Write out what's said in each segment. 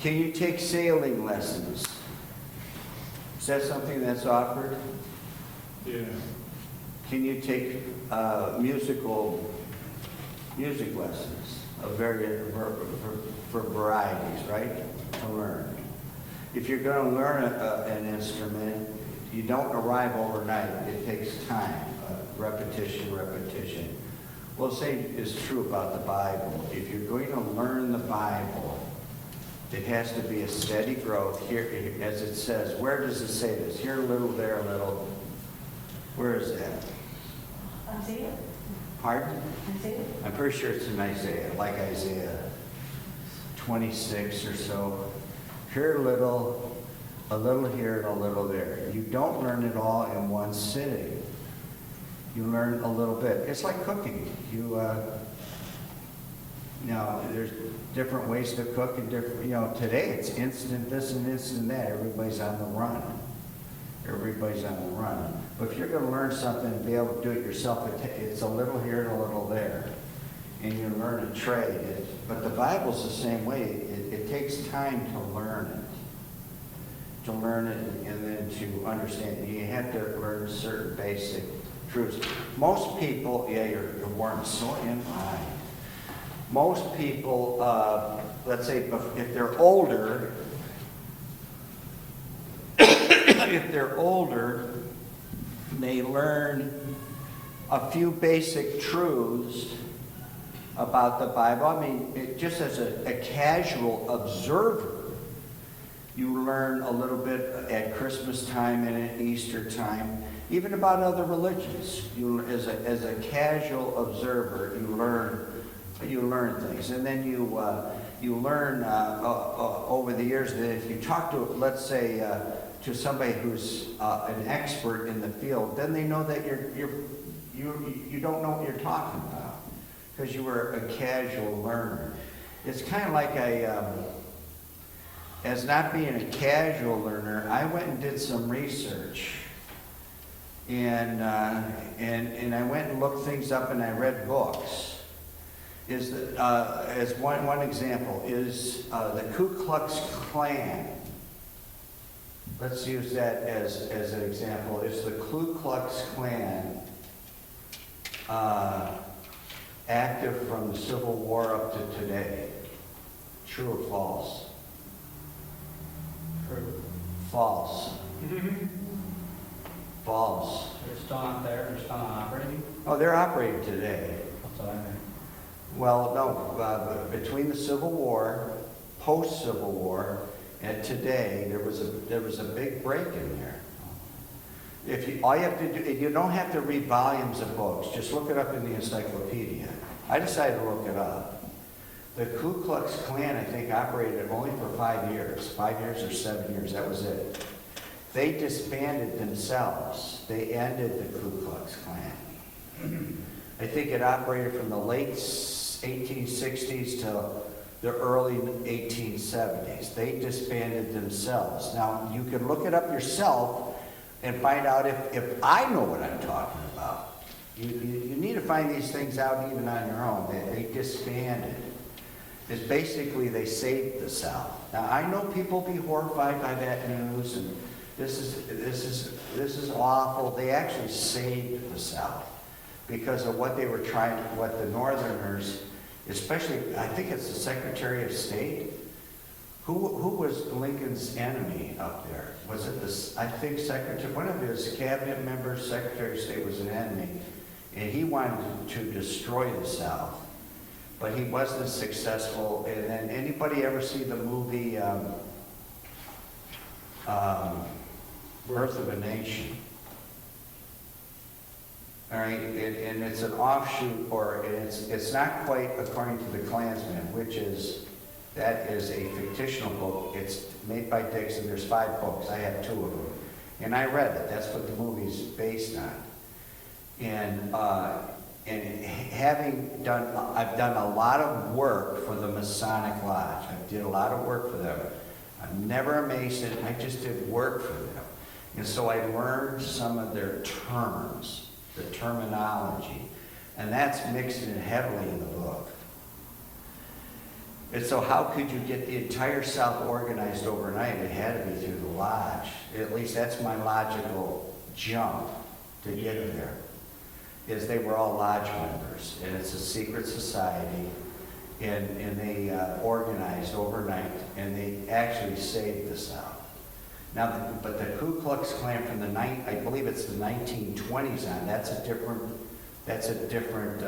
Can you take sailing lessons? Is that something that's offered? Yeah. Can you take music lessons of for varieties, right? To learn. If you're going to learn an instrument, you don't arrive overnight. It takes time, repetition. Well, the same is true about the Bible. If you're going to learn the Bible, it has to be a steady growth. Here, as it says, where does it say this? Here a little, there a little. Where is that? Isaiah. Pardon? Isaiah. I'm pretty sure it's in Isaiah, like Isaiah 26 or so. Here a little here and a little there. You don't learn it all in one sitting. You learn a little bit. It's like cooking. There's different ways to cook and different, today it's instant this and instant that. Everybody's on the run. But if you're going to learn something and be able to do it yourself, it's a little here and a little there. And you learn a trade. But the Bible's the same way. It takes time to learn it. to learn it and then to understand it. You have to learn certain basic truths. Most people, yeah, your worm's so in line. Most people, let's say if they're older, they learn a few basic truths about the Bible. I mean, just as a casual observer, you learn a little bit at Christmas time and at Easter time, even about other religions. You, as a casual observer, you learn things, and then you learn over the years that if you talk to, let's say, to somebody who's an expert in the field, then they know that you don't know what you're talking about because you were a casual learner. It's kind of like as not being a casual learner, I went and did some research, and I went and looked things up, and I read books. As one example is the Ku Klux Klan. Let's use that as an example. Is the Ku Klux Klan active from the Civil War up to today? True or false? True. False. False. They're still not there, they're still not operating? Oh, they're operating today. That's what I meant. Well, no. Between the Civil War, post-Civil War, and today, there was a big break in there. All you have to do, you don't have to read volumes of books. Just look it up in the encyclopedia. I decided to look it up. The Ku Klux Klan, I think, operated only for 5 years. 5 years or 7 years, that was it. They disbanded themselves. They ended the Ku Klux Klan. I think it operated from the late 1860s to the early 1870s. They disbanded themselves. Now, you can look it up yourself and find out if I know what I'm talking about. You need to find these things out even on your own. They disbanded. It's basically they saved the South. Now, I know people be horrified by that news, and this is awful. They actually saved the South because of what they were trying, what the Northerners, especially, I think it's the Secretary of State. Who was Lincoln's enemy up there? Was it this? I think one of his cabinet members, Secretary of State, was an enemy, and he wanted to destroy the South, but he wasn't successful. And then, anybody ever see the movie Birth of a Nation? All right, and it's an offshoot, or it's not quite according to the Klansman, that is a fictional book. It's made by Dixon. There's 5 books. I have 2 of them, and I read it. That's what the movie's based on. And I've done a lot of work for the Masonic Lodge. I did a lot of work for them. I'm never a Mason. I just did work for them, and so I learned some of their terms, the terminology, and that's mixed in heavily in the book. And so how could you get the entire South organized overnight? It had to be through the lodge. At least that's my logical jump to get there, is they were all lodge members, and it's a secret society, and they organized overnight, and they actually saved the South. Now, but the Ku Klux Klan from I believe it's the 1920s on, that's a different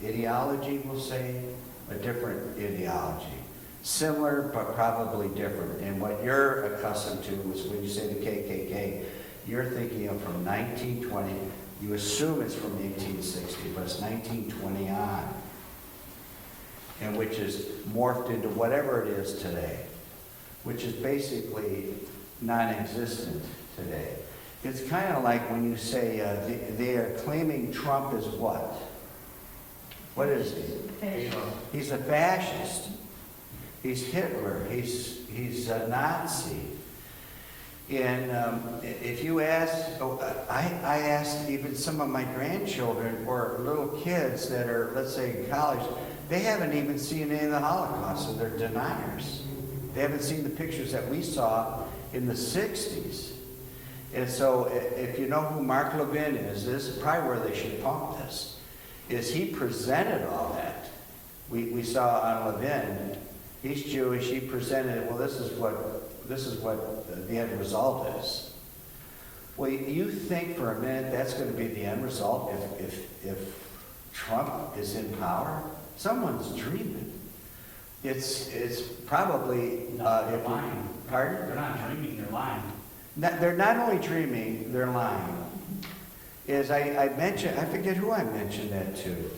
ideology, we'll say, a different ideology. Similar, but probably different. And what you're accustomed to is when you say the KKK, you're thinking of from 1920, you assume it's from 1860, but it's 1920 on, and which is morphed into whatever it is today, which is basically non-existent today. It's kind of like when you say they are claiming Trump is what? What is he? He's a fascist. He's Hitler. He's a Nazi. And if you ask, I asked even some of my grandchildren or little kids that are, let's say, in college, they haven't even seen any of the Holocaust, so they're deniers. They haven't seen the pictures that we saw in the 60s. And so if you know who Mark Levin is, this is probably where they should pump this, is he presented all that. We saw on Levin, he's Jewish, he presented, well, this is what the end result is. Well, you think for a minute that's going to be the end result if Trump is in power? Someone's dreaming. It's probably... No, they're lying. Pardon? They're not dreaming, they're lying. They're not only dreaming, they're lying. As I mentioned, I forget who I mentioned that to.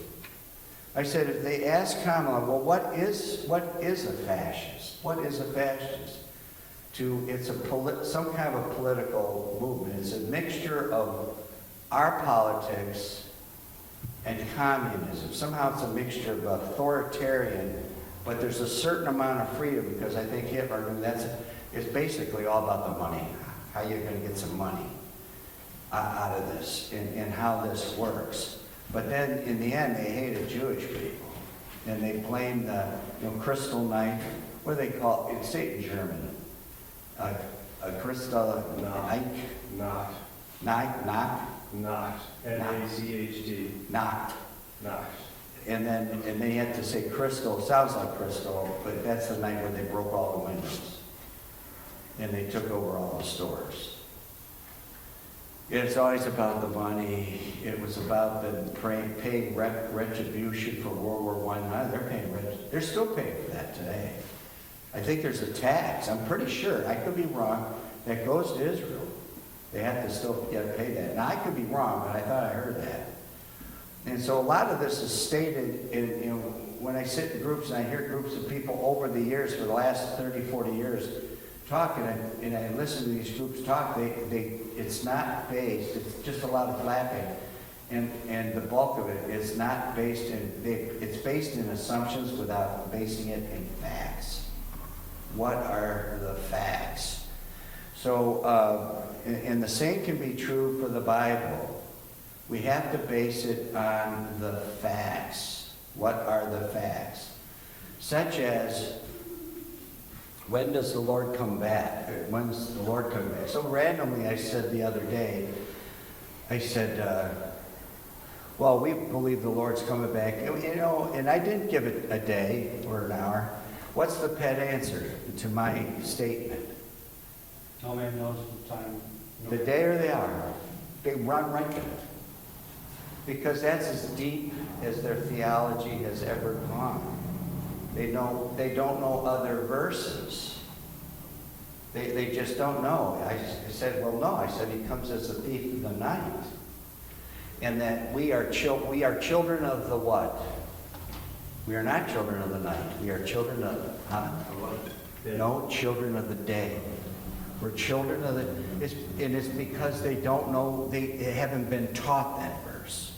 I said, if they ask Kamala, well, what is a fascist? What is a fascist? It's some kind of a political movement. It's a mixture of our politics and communism. Somehow it's a mixture of authoritarian, but there's a certain amount of freedom, because I think Hitler knew it's basically all about the money. How you're going to get some money out of this and how this works. But then in the end, they hated Jewish people. And they blamed the crystal knife. What do they call it? Say it in German. A crystal knife? Not. Knife? Knock? Not. N-A-C-H-T. Knock. Not. And then you had to say crystal. Sounds like crystal, but that's the night where they broke all the windows. And they took over all the stores. It's always about the money. It was about the paying retribution for World War I. They're still paying for that today. I think there's a tax. I'm pretty sure, I could be wrong, that goes to Israel. They have to still pay that. Now, I could be wrong, but I thought I heard that. And so a lot of this is stated in, when I sit in groups and I hear groups of people over the years, for the last 30, 40 years, talking, and I listen to these groups talk, it's not based, it's just a lot of flapping. And the bulk of it is not based it's based in assumptions without basing it in facts. What are the facts? So, and the same can be true for the Bible. We have to base it on the facts. What are the facts? Such as, when does the Lord come back? When's the Lord come back? So randomly, I said the other day, well, we believe the Lord's coming back. And I didn't give it a day or an hour. What's the pet answer to my statement? No man knows the time. The day or the hour. They run right to it. Because that's as deep as their theology has ever gone. They don't know other verses. They just don't know. I said, well, no. I said, he comes as a thief in the night. And that we are children of the what? We are not children of the night. We are children of, no, children of the day. We're children of and it's because they don't know, they haven't been taught that verse.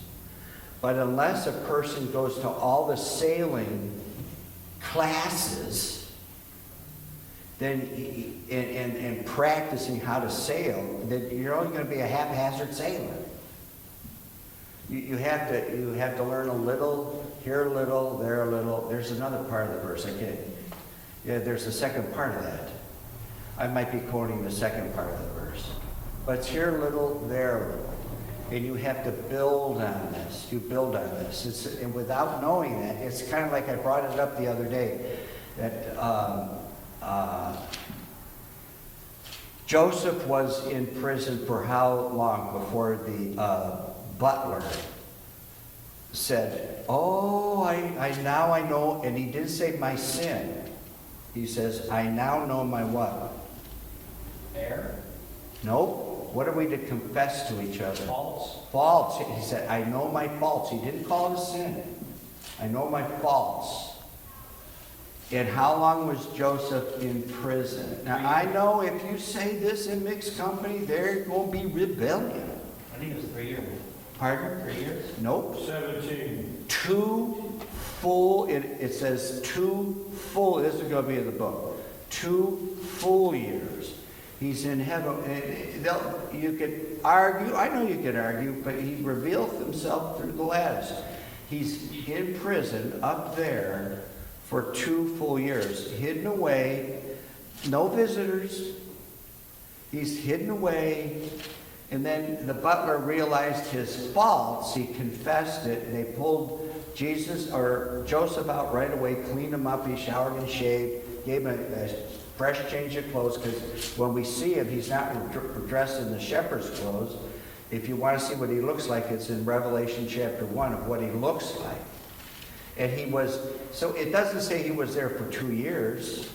But unless a person goes to all the sailing classes, then and practicing how to sail, then you're only going to be a haphazard sailor. You have to learn a little, here a little, there a little. There's another part of the verse. There's a second part of that. I might be quoting the second part of the verse. But it's here a little, there a little. And you have to build on this. You build on this. And without knowing that, it's kind of like I brought it up the other day, that Joseph was in prison for how long before the butler said, oh, I now I know, and he didn't say my sin. He says, I now know my what? Error? Nope. What are we to confess to each other? Faults? Faults. He said, I know my faults. He didn't call it a sin. I know my faults. And how long was Joseph in prison? Now, I know if you say this in mixed company, there will be rebellion. I think it was 3 years. Pardon? 3 years? Nope. 17. 2 full, it says 2 full, this is going to be in the book, 2 full years. He's in heaven. You could argue, I know you could argue, but he revealed himself through the lattice. He's in prison up there for 2 full years, hidden away, no visitors, He's hidden away. And then the butler realized his faults. He confessed it, and they pulled Jesus or Joseph out right away, cleaned him up. He showered and shaved, gave him a fresh change of clothes, because when we see him, he's not dressed in the shepherd's clothes. If you want to see what he looks like, it's in Revelation chapter 1 of what he looks like. And he was, so it doesn't say he was there for 2 years.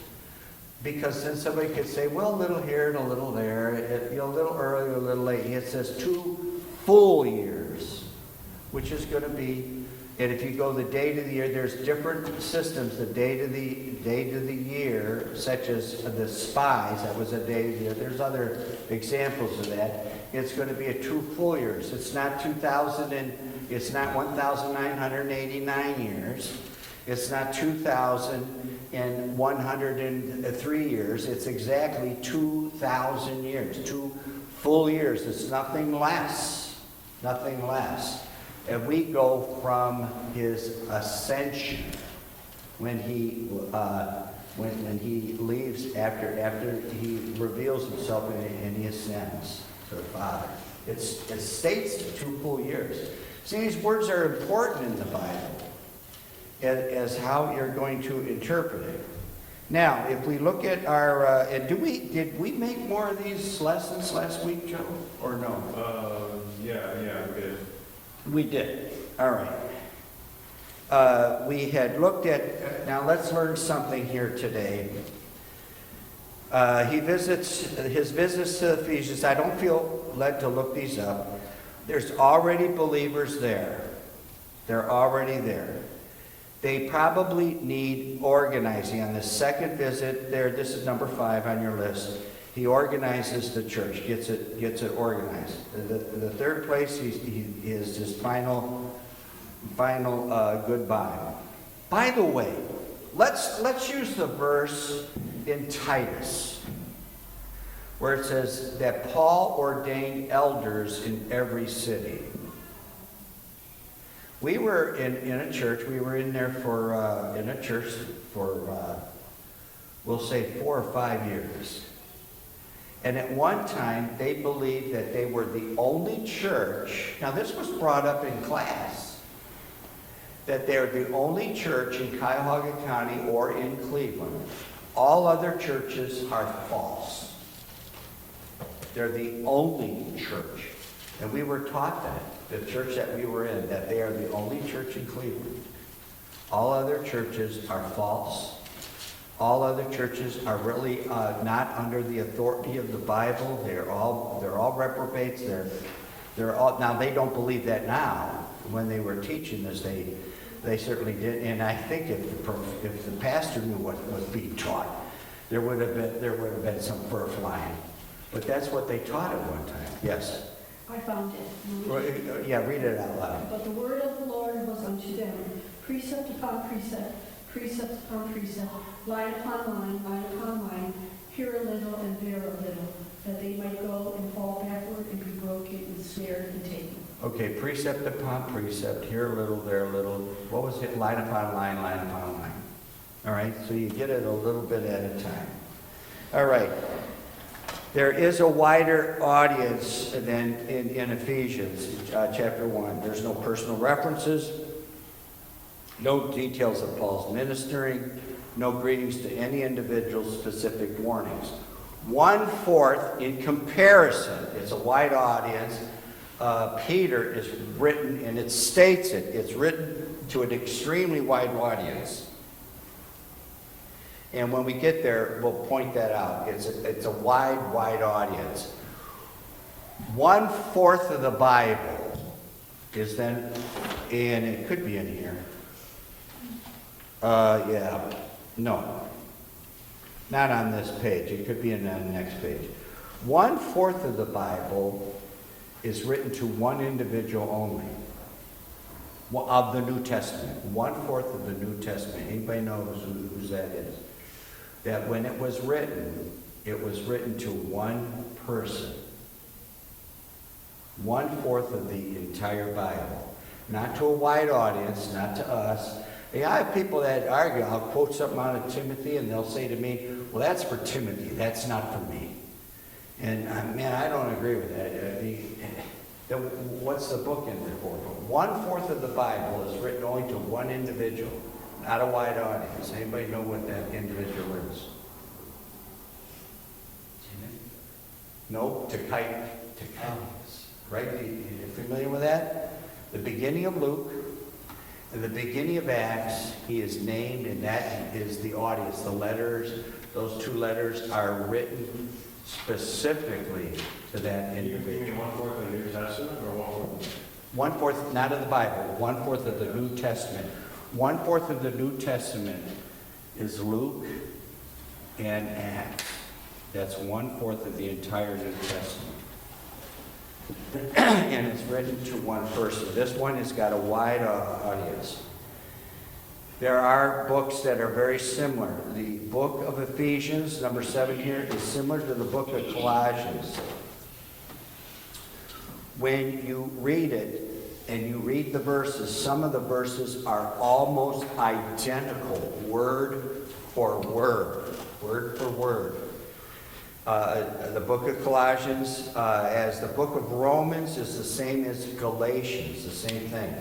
Because then somebody could say, well, a little here and a little there, a little early, a little late. It says 2 full years, which is going to be, and if you go the date of the year, there's different systems. The date of the year, such as the spies, that was a date of the year. There's other examples of that. It's going to be a 2 full years. It's not 1,989 years. It's not 2,103 years. It's exactly 2,000 years, 2 full years. It's nothing less, nothing less. And we go from his ascension, when he leaves after he reveals himself and he ascends to the Father. It states 2 full years. See, these words are important in the Bible as how you're going to interpret it. Now, if we look at our, and did we make more of these lessons last week, Joe, or no? Yeah, we did. We did. All right. We had looked at, now let's learn something here today. His visits to Ephesians, I don't feel led to look these up. There's already believers there. They're already there. They probably need organizing. On the second visit there, this is number 5 on your list. He organizes the church, gets it organized. The third place he is his final goodbye. By the way, let's use the verse in Titus, where it says that Paul ordained elders in every city. We were in a church. We were in there in a church for we'll say 4 or 5 years. And at one time, they believed that they were the only church. Now, this was brought up in class. That they're the only church in Cuyahoga County or in Cleveland. All other churches are false. They're the only church. And we were taught that, the church that we were in, that they are the only church in Cleveland. All other churches are false. All other churches are really not under the authority of the Bible. They're all reprobates. They're all, now they don't believe that now. When they were teaching this, they certainly did. And I think if the pastor knew what was being taught, there would have been some fur flying. But that's what they taught at one time. Yes. I found it. Yeah, read it out loud. But the word of the Lord was unto them, precept upon precept, precept upon precept, line upon line upon line, here a little and there a little, that they might go and fall backward and be broken and snared and taken. Okay, precept upon precept, here a little, there a little. What was it? Line upon line upon line. All right, so you get it a little bit at a time. All right. There is a wider audience than in Ephesians chapter 1. There's no personal references, no details of Paul's ministering, no greetings to any individual, specific warnings. 1/4 in comparison. It's a wide audience. Peter is written, and it states it. It's written to an extremely wide audience. And when we get there, we'll point that out. It's a wide audience. 1/4 of the Bible is then, and it could be in here. No. Not on this page. It could be on the next page. 1/4 of the Bible is written to one individual only. Of the New Testament. 1/4 of the New Testament. Anybody knows who that is? That when it was written to one person. 1/4 of the entire Bible. Not to a wide audience, not to us. I have people that argue. I'll quote something out of Timothy, and they'll say to me, well, that's for Timothy. That's not for me. And man, I don't agree with that. What's the book in there for? 1/4 of the Bible is written only to one individual, not a wide audience. Anybody know what that individual is? No, Tychicus. Right? You familiar with that? The beginning of Luke and the beginning of Acts, he is named, and that is the audience. The letters, those 2 letters are written specifically to that You individual. mean 1/4 of the New Testament or 1/4? 1/4, not of the Bible, 1/4 of the New Testament. 1/4 of the New Testament is Luke and Acts. That's 1/4 of the entire New Testament. And it's written to one person. This one has got a wide audience. There are books that are very similar. The book of Ephesians, number 7 here, is similar to the book of Colossians. When you read it and you read the verses, some of the verses are almost identical, word for word, word for word. The book of Colossians, as the book of Romans, is the same as Galatians, the same thing.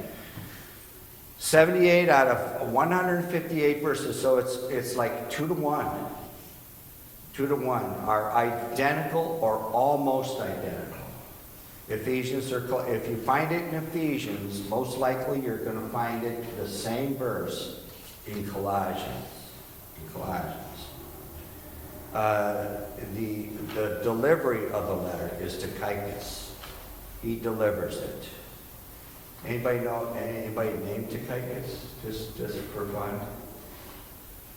78 out of 158 verses, so it's like 2 to 1. 2 to 1 are identical or almost identical. Ephesians, if you find it in Ephesians, most likely you're going to find it the same verse in Colossians. The delivery of the letter is to Tychicus. He delivers it. Anybody named Tychicus? Just for fun?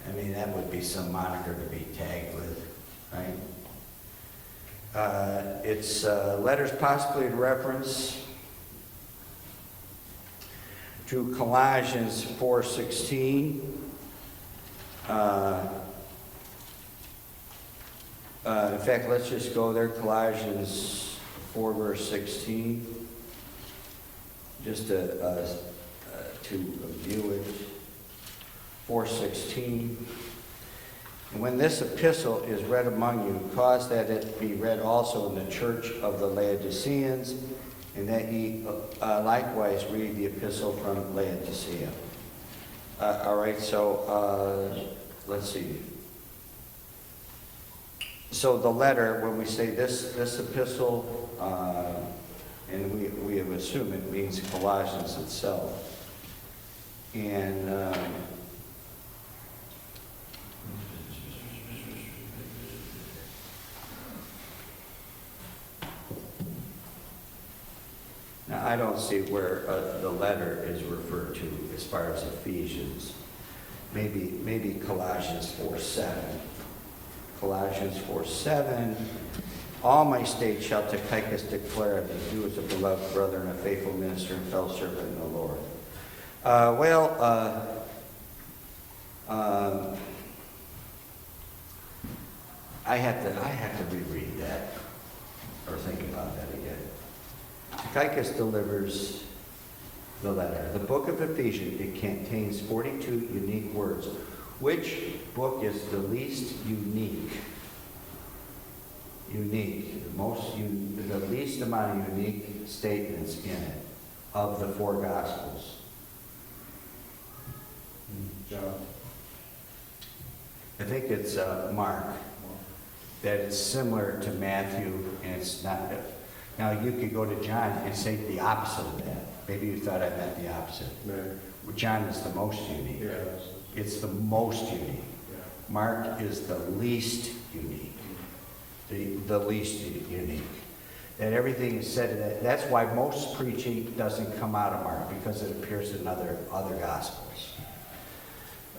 I mean, that would be some moniker to be tagged with, right? It's letters possibly in reference to Colossians 4:16. In fact, let's just go there, Colossians 4, verse 16, just to view it. 4:16. And when this epistle is read among you, cause that it be read also in the church of the Laodiceans, and that ye likewise read the epistle from Laodicea. All right, so let's see. So the letter, when we say this epistle, and we have assumed it means Colossians itself. And now I don't see where the letter is referred to as far as Ephesians. Maybe Colossians 4:7. Colossians 4:7, all my state shall Tychicus declare that you as a beloved brother and a faithful minister and fellow servant in the Lord. I have to reread that or think about that again. Tychicus delivers the letter. The book of Ephesians, it contains 42 unique words. Which book is the least unique? The least amount of unique statements in it of the 4 Gospels. John. I think it's Mark. That it's similar to Matthew, and it's not. Now you could go to John and say the opposite of that. Maybe you thought I meant the opposite. Maybe. John is the most unique. Yeah. It's the most unique. Yeah. Mark is the least unique. The least unique. And everything is said in that. That's why most preaching doesn't come out of Mark, because it appears in other Gospels.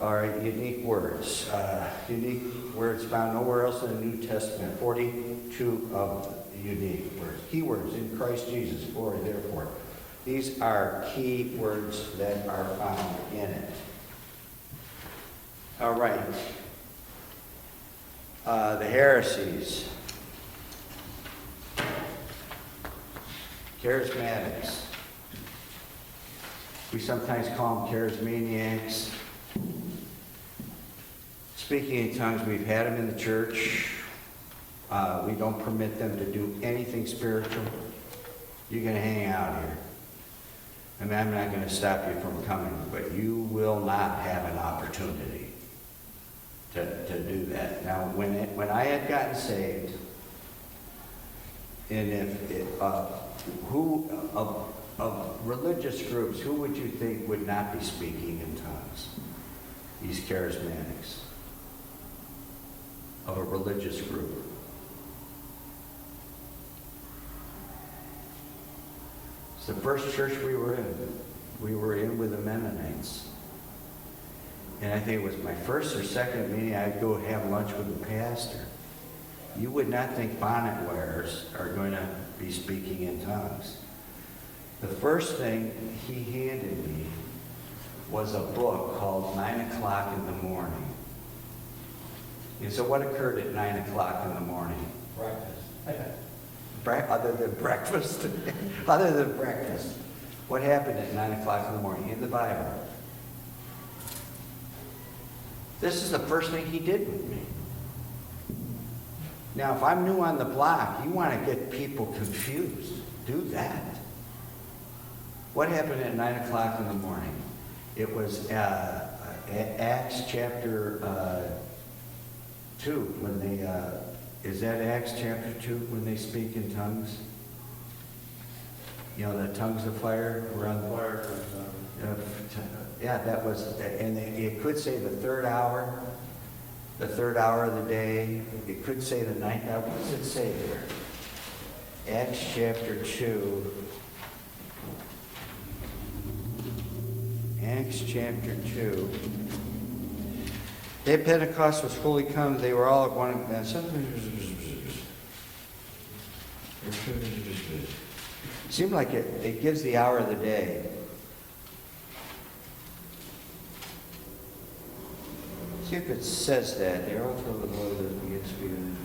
All right, unique words. Unique words found nowhere else in the New Testament. 42 of unique words. Key words in Christ Jesus. Glory, therefore. These are key words that are found in it. All right. The heresies. Charismatics. We sometimes call them charismaniacs. Speaking in tongues, we've had them in the church. We don't permit them to do anything spiritual. You can hang out here. I mean, I'm not going to stop you from coming, but you will not have an opportunity to do that. Now, when I had gotten saved, and who of religious groups, who would you think would not be speaking in tongues? These charismatics of a religious group. It's the first church we were in. We were in with the Mennonites. And I think it was my first or second meeting, I'd go have lunch with the pastor. You would not think bonnet wearers are going to be speaking in tongues. The first thing he handed me was a book called 9 o'clock in the morning. And so what occurred at 9 o'clock in the morning? Breakfast. Other than breakfast? Other than breakfast. What happened at 9 o'clock in the morning in the Bible? This is the first thing he did with me. Now, if I'm new on the block, you want to get people confused. Do that. What happened at 9 o'clock in the morning? It was Acts chapter 2, when they, is that Acts chapter 2, when they speak in tongues? You know, the tongues of fire were on the Fire comes on. yeah, that was, and it could say the third hour of the day. It could say the ninth hour. What does it say there? Acts chapter 2. Acts chapter 2. The day Pentecost was fully come, they were all at one. Seemed like it gives the hour of the day. See if it says that. They're all filled with the Holy Ghost and begin speaking.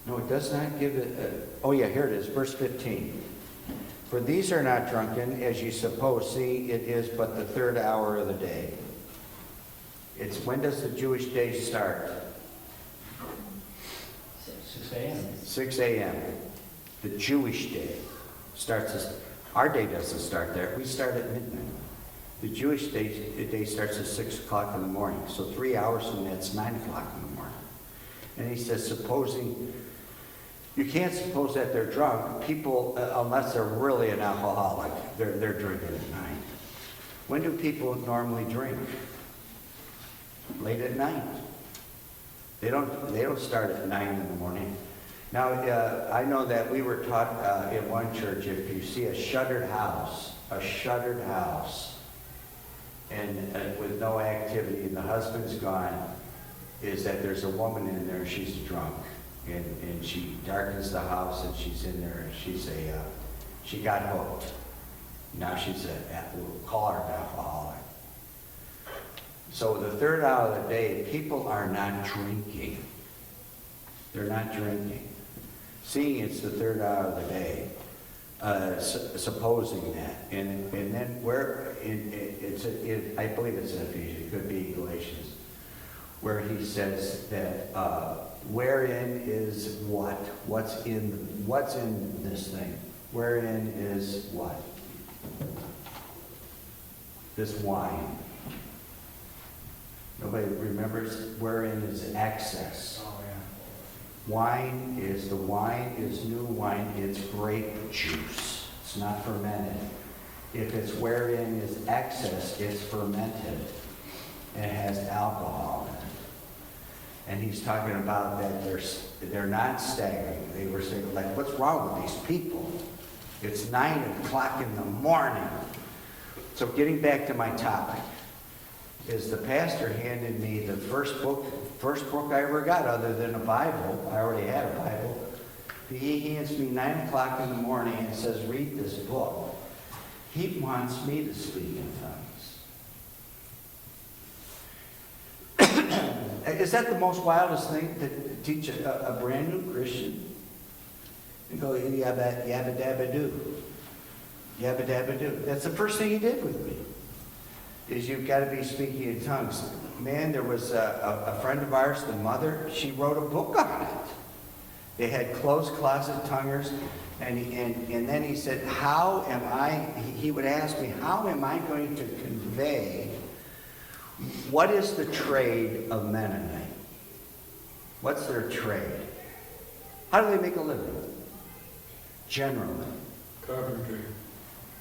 No, it does not give it. Oh, yeah, here it is, verse 15. For these are not drunken, as you suppose. See, it is but the third hour of the day. It's when does the Jewish day start? 6 a.m. 6 a.m. The Jewish day starts. Our day doesn't start there. We start at midnight. The Jewish day starts at 6 o'clock in the morning. So 3 hours from that, it's 9 o'clock in the morning. And he says, supposing. You can't suppose that they're drunk. People, unless they're really an alcoholic, they're drinking at night. When do people normally drink? Late at night. They don't start at 9 in the morning. Now, I know that we were taught in one church, if you see a shuttered house, and with no activity, and the husband's gone, is that there's a woman in there, she's drunk. And she darkens the house, and she's in there, and she got hooked. Now we'll call her an alcoholic. So the third hour of the day, people are not drinking. They're not drinking. Seeing it's the third hour of the day, supposing that. And then I believe it's in Ephesians, it could be Galatians, where he says that wherein is what? What's in this thing? Wherein is what? This wine. Nobody remembers wherein is excess. Oh, yeah. Wine is new wine. It's grape juice. It's not fermented. If it's wherein is excess, it's fermented and it has alcohol in it. And he's talking about that they're not staggering. They were saying, like, what's wrong with these people? It's 9 o'clock in the morning. So getting back to my topic, is the pastor handed me the first book I ever got other than a Bible. I already had a Bible. He hands me 9 o'clock in the morning and says, read this book. He wants me to speak in tongues. Is that the most wildest thing to teach a brand new Christian? You go, yabba dabba doo. Yabba dabba do. That's the first thing he did with me, is you've got to be speaking in tongues. Man, there was a friend of ours, the mother, she wrote a book on it. They had closed closet tonguers, and then he said, how am I, he would ask me, how am I going to convey, what is the trade of Mennonite? What's their trade? How do they make a living? Generally. Carpentry.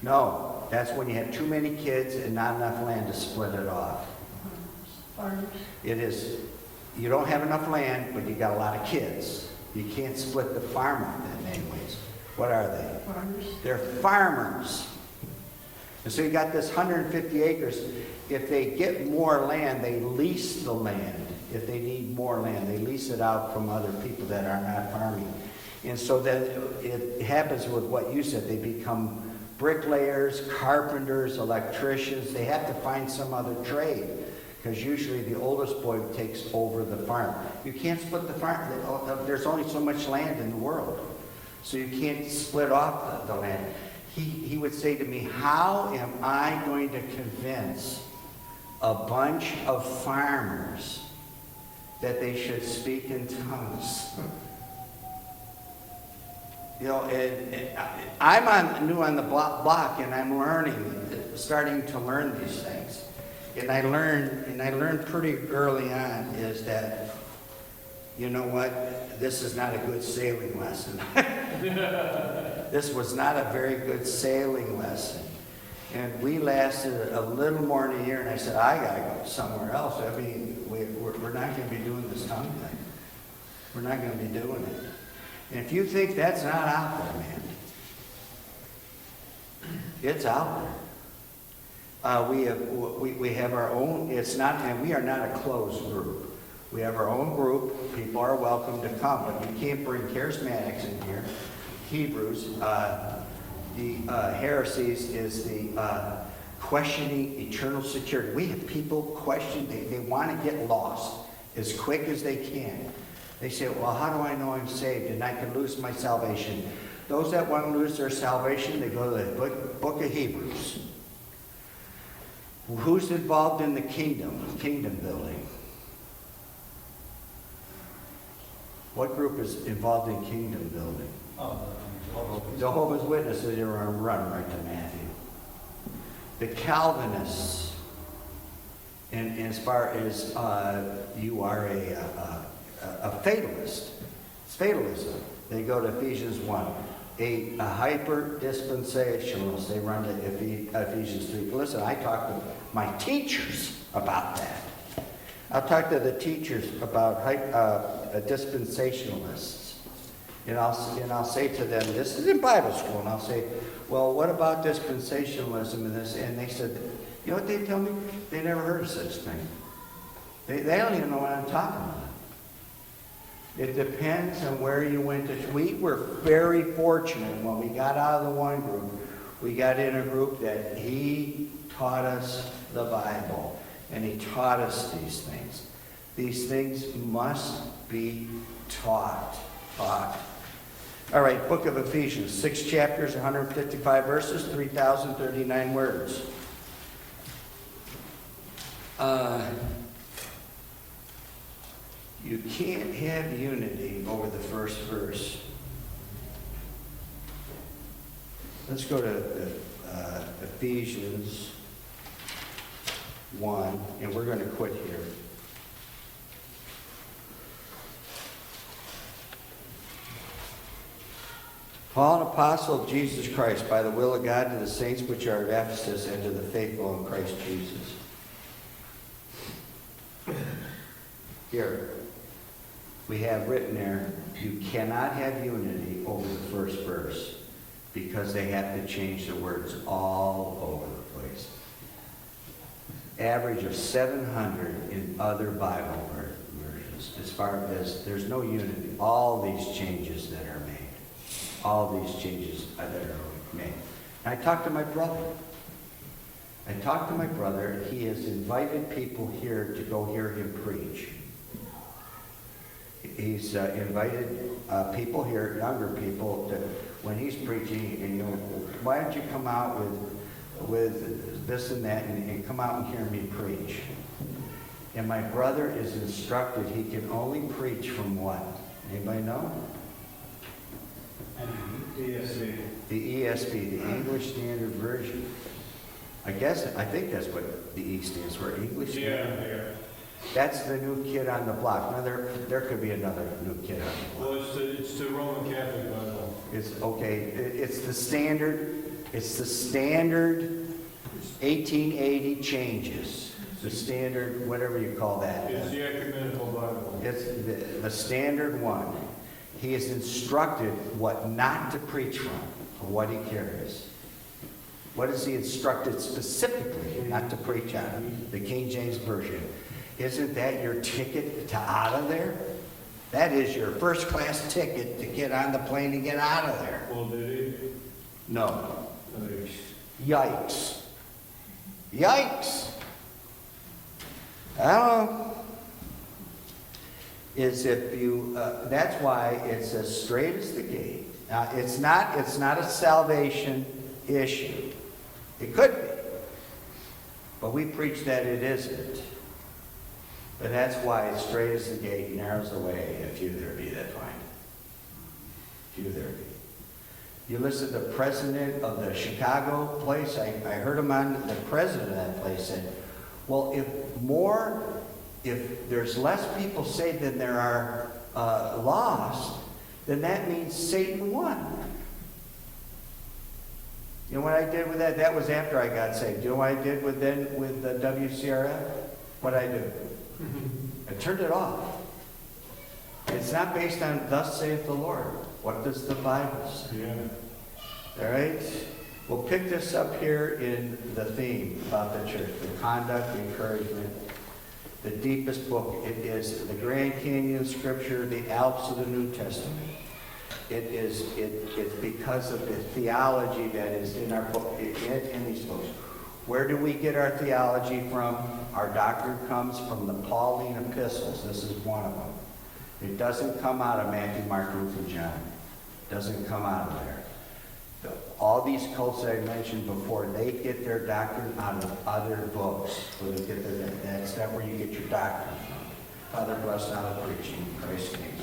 No, that's when you have too many kids and not enough land to split it off. Farmers. It is, you don't have enough land, but you got a lot of kids. You can't split the farm up that anyways. What are they? Farmers. They're farmers. And so you got this 150 acres. If they get more land, they lease the land. If they need more land, they lease it out from other people that are not farming. And so then it happens with what you said. They become bricklayers, carpenters, electricians. They have to find some other trade, because usually the oldest boy takes over the farm. You can't split the farm. There's only so much land in the world. So you can't split off the land. He would say to me, how am I going to convince a bunch of farmers that they should speak in tongues? You know, I'm new on the block, and I'm starting to learn these things. And I learned pretty early on is that, you know what, this is not a good sailing lesson. This was not a very good sailing lesson. And we lasted a little more than a year, and I said, I got to go somewhere else. I mean, we're not going to be doing this tongue thing. We're not going to be doing it. And if you think that's not out there, man, it's out there. We have our own, it's not, and we are not a closed group. We have our own group. People are welcome to come, but you can't bring charismatics in here. Hebrews, the heresies is the questioning eternal security. We have people question, they want to get lost as quick as they can. They say, well, how do I know I'm saved and I can lose my salvation? Those that want to lose their salvation, they go to the book of Hebrews. Who's involved in the kingdom building? What group is involved in kingdom building? Jehovah's Witnesses are on a run right to Matthew. The Calvinists, and as far as you are a fatalist, it's fatalism. They go to Ephesians 1. A hyper-dispensationalist, they run to Ephesians 3. Listen, I talk to my teachers about that. I'll talk to the teachers about dispensationalists. And I'll say to them, this is in Bible school, and I'll say, well, what about dispensationalism and this? And they said, you know what they tell me? They never heard of such thing. They don't even know what I'm talking about. It depends on where you went to. We were very fortunate when we got out of the one group. We got in a group that he taught us the Bible, and he taught us these things. These things must be taught. All right, book of Ephesians, 6 chapters, 155 verses, 3,039 words. You can't have unity over the first verse. Let's go to Ephesians 1, and we're going to quit here. Paul, an apostle of Jesus Christ, by the will of God, to the saints which are at Ephesus, and to the faithful in Christ Jesus. Here, we have written there, you cannot have unity over the first verse, because they have to change the words all over the place. Average of 700 in other Bible versions, as far as there's no unity. All these changes that are made. All these changes that are made. And I talked to my brother. He has invited people here to go hear him preach. He's invited people here, younger people, when he's preaching, and why don't you come out with this and that, and come out and hear me preach? And my brother is instructed he can only preach from what? Anybody know? ESV. The ESV, the English Standard Version. I think that's what the E stands for, English Standard. Yeah. That's the new kid on the block. Now, there could be another new kid on the block. Well, it's the Roman Catholic Bible. It's, okay, it's the standard 1880 changes. The standard, whatever you call that. It's the ecumenical Bible. It's the standard one. He is instructed what not to preach from, or what he carries. What is he instructed specifically not to preach out of? The King James Version. Isn't that your ticket to out of there? That is your first class ticket to get on the plane and get out of there. Well, did he? No. Like, Yikes. Yikes. I don't know. Is if you, that's why it's as straight as the gate. Now, it's not a salvation issue. It could be. But we preach that it isn't. But that's why it's straight as the gate, narrows the way, and few there be that find it. Few there be. You listen to the president of the Chicago place, I heard him on, the president of that place said, well, if there's less people saved than there are lost, then that means Satan won. You know what I did with that? That was after I got saved. You know what I did with the WCRF? What I do? I turned it off. It's not based on thus saith the Lord. What does the Bible say? yeah. All right? We'll pick this up here in the theme about the church, the conduct, the encouragement. The deepest book. It is the Grand Canyon Scripture, the Alps of the New Testament. It's because of the theology that is in our book, in these books. Where do we get our theology from? Our doctrine comes from the Pauline epistles. This is one of them. It doesn't come out of Matthew, Mark, Luke, and John. It doesn't come out of there. All these cults that I mentioned before, they get their doctrine out of other books. That's not where you get your doctrine from. Father, bless now the preaching in Christ's name.